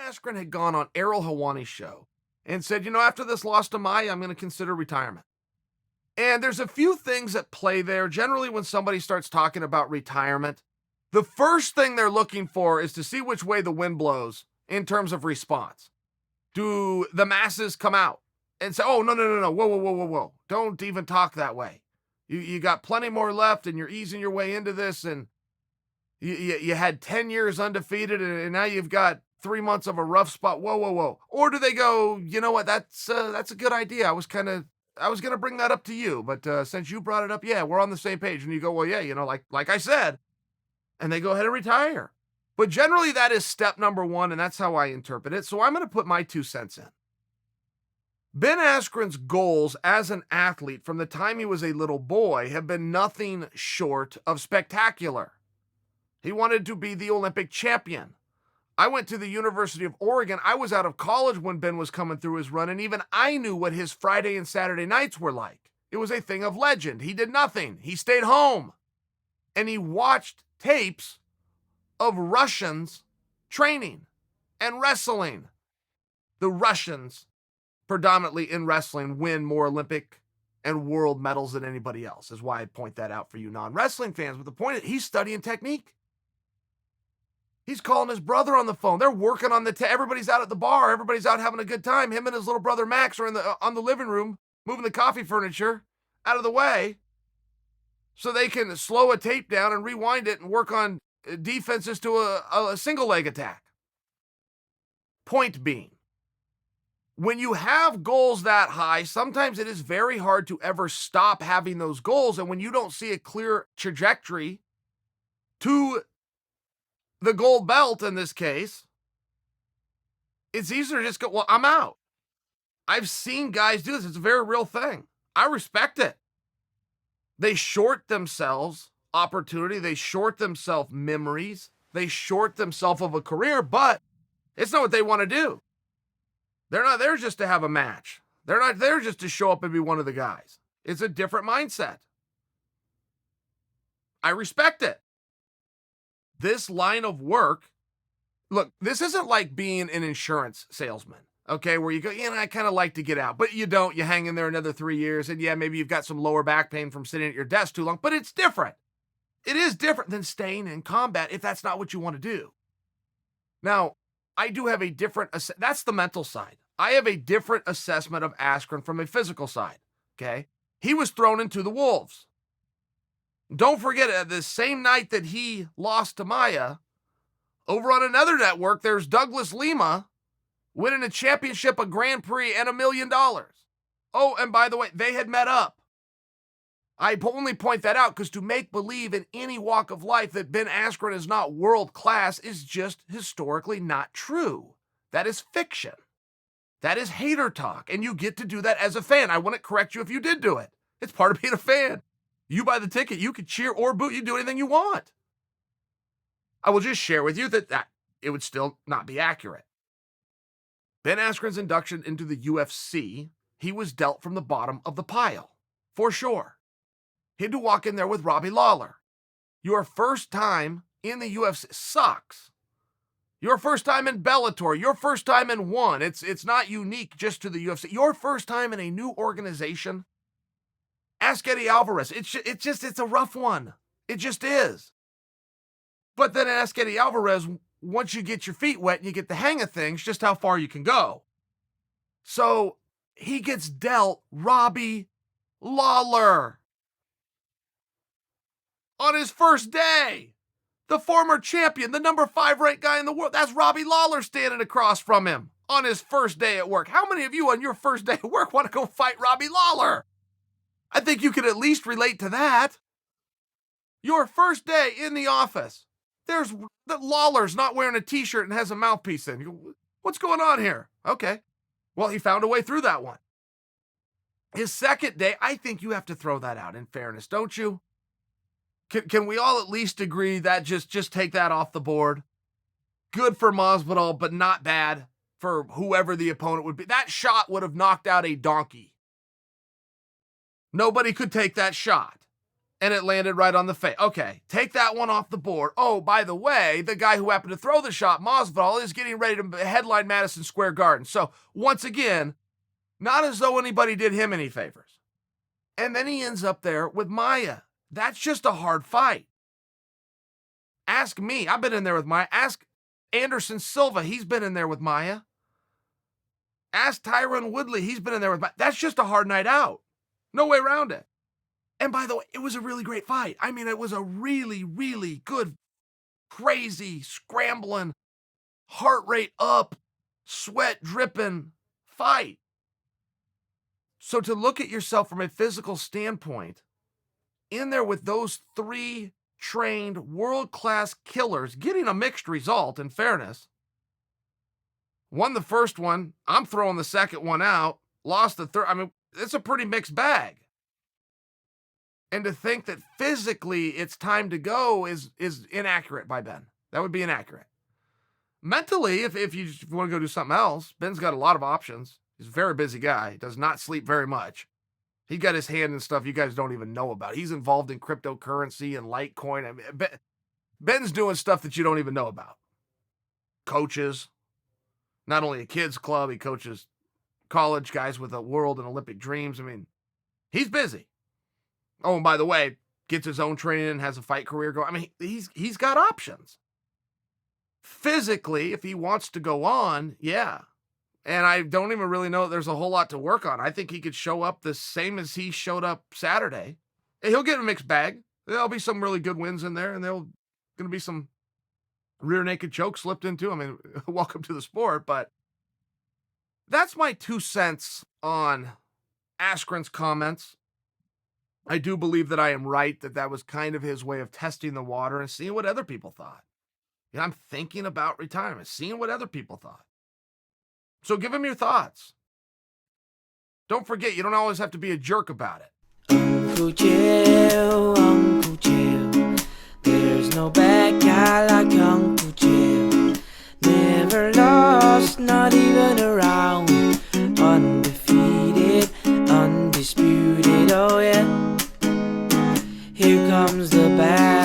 Askren had gone on Errol Hawani's show and said, after this loss to Maya, I'm going to consider retirement. And there's a few things at play there. Generally, when somebody starts talking about retirement, the first thing they're looking for is to see which way the wind blows in terms of response. Do the masses come out and say, oh, no, whoa. Don't even talk that way. You got plenty more left and you're easing your way into this, and you had 10 years undefeated and now you've got 3 months of a rough spot. Whoa. Or do they go, you know what, that's a good idea. I was going to bring that up to you, but since you brought it up, yeah, we're on the same page. And you go, well, yeah, like I said, and they go ahead and retire. But generally that is step number one, and that's how I interpret it. So I'm going to put my 2 cents in. Ben Askren's goals as an athlete from the time he was a little boy have been nothing short of spectacular. He wanted to be the Olympic champion. I went to the University of Oregon. I was out of college when Ben was coming through his run, and even I knew what his Friday and Saturday nights were like. It was a thing of legend. He did nothing. He stayed home. And he watched tapes of Russians training and wrestling. The Russians, predominantly in wrestling, win more Olympic and world medals than anybody else, is why I point that out for you non-wrestling fans. But the point is, he's studying technique. He's calling his brother on the phone. They're working on everybody's out at the bar. Everybody's out having a good time. Him and his little brother Max are on the living room, moving the coffee furniture out of the way so they can slow a tape down and rewind it and work on defenses to a single leg attack. Point being, when you have goals that high, sometimes it is very hard to ever stop having those goals. And when you don't see a clear trajectory to the gold belt in this case, it's easier to just go, well, I'm out. I've seen guys do this. It's a very real thing. I respect it. They short themselves opportunity. They short themselves memories. They short themselves of a career, but it's not what they want to do. They're not there just to have a match. They're not there just to show up and be one of the guys. It's a different mindset. I respect it. This line of work, look, this isn't like being an insurance salesman, okay, where you go, I kind of like to get out, but you don't. You hang in there another 3 years, and yeah, maybe you've got some lower back pain from sitting at your desk too long, but it's different. It is different than staying in combat if that's not what you want to do. Now, I do have a different, that's the mental side. I have a different assessment of Askren from a physical side, okay? He was thrown into the wolves. Don't forget, the same night that he lost to Maya, over on another network, there's Douglas Lima winning a championship, a Grand Prix, and $1 million. Oh, and by the way, they had met up. I only point that out because to make believe in any walk of life that Ben Askren is not world class is just historically not true. That is fiction. That is hater talk, and you get to do that as a fan. I wouldn't correct you if you did do it. It's part of being a fan. You buy the ticket, you could cheer or boo, you do anything you want. I will just share with you that it would still not be accurate. Ben Askren's induction into the UFC, he was dealt from the bottom of the pile, for sure. He had to walk in there with Robbie Lawler. Your first time in the UFC sucks. Your first time in Bellator, your first time in one, it's not unique just to the UFC. Your first time in a new organization, ask Eddie Alvarez. It's a rough one. It just is. But then ask Eddie Alvarez, once you get your feet wet and you get the hang of things, just how far you can go. So he gets dealt Robbie Lawler on his first day. The former champion, the number 5 ranked guy in the world. That's Robbie Lawler standing across from him on his first day at work. How many of you on your first day at work want to go fight Robbie Lawler? I think you could at least relate to that. Your first day in the office, there's the Lawler's not wearing a t-shirt and has a mouthpiece in. You go, what's going on here? Okay. Well, he found a way through that one. His second day, I think you have to throw that out in fairness, don't you? Can we all at least agree that just take that off the board? Good for Masvidal, but not bad for whoever the opponent would be. That shot would have knocked out a donkey. Nobody could take that shot. And it landed right on the face. Okay, take that one off the board. Oh, by the way, the guy who happened to throw the shot, Masvidal, is getting ready to headline Madison Square Garden. So, once again, not as though anybody did him any favors. And then he ends up there with Maia. That's just a hard fight. Ask me. I've been in there with Maia. Ask Anderson Silva. He's been in there with Maia. Ask Tyron Woodley. He's been in there with Maia. That's just a hard night out. No way around it. And by the way, it was a really great fight. I mean, it was a really, really good, crazy, scrambling, heart rate up, sweat dripping fight. So to look at yourself from a physical standpoint, in there with those three trained world-class killers, getting a mixed result, in fairness. Won the first one. I'm throwing the second one out. Lost the third. I mean, it's a pretty mixed bag. And to think that physically it's time to go is inaccurate by Ben. That would be inaccurate. Mentally, if you want to go do something else, Ben's got a lot of options. He's a very busy guy. He does not sleep very much. He got his hand in stuff you guys don't even know about. He's involved in cryptocurrency and Litecoin. I mean, Ben's doing stuff that you don't even know about. Coaches. Not only a kids club, he coaches college guys with a world and Olympic dreams. I mean, he's busy. Oh, and by the way, gets his own training and has a fight career going. I mean, he's got options. Physically, if he wants to go on, yeah. And I don't even really know there's a whole lot to work on. I think he could show up the same as he showed up Saturday. He'll get a mixed bag. There'll be some really good wins in there, and there'll going to be some rear naked choke slipped into. I mean, welcome to the sport, but that's my 2 cents on Askren's comments. I do believe that I am right, that was kind of his way of testing the water and seeing what other people thought. You know, I'm thinking about retirement, seeing what other people thought. So give him your thoughts. Don't forget, you don't always have to be a jerk about it. Uncle Jill, there's no bad guy like Uncle Jill. Never lost, not even around. Undefeated, undisputed, oh yeah. Here comes the bad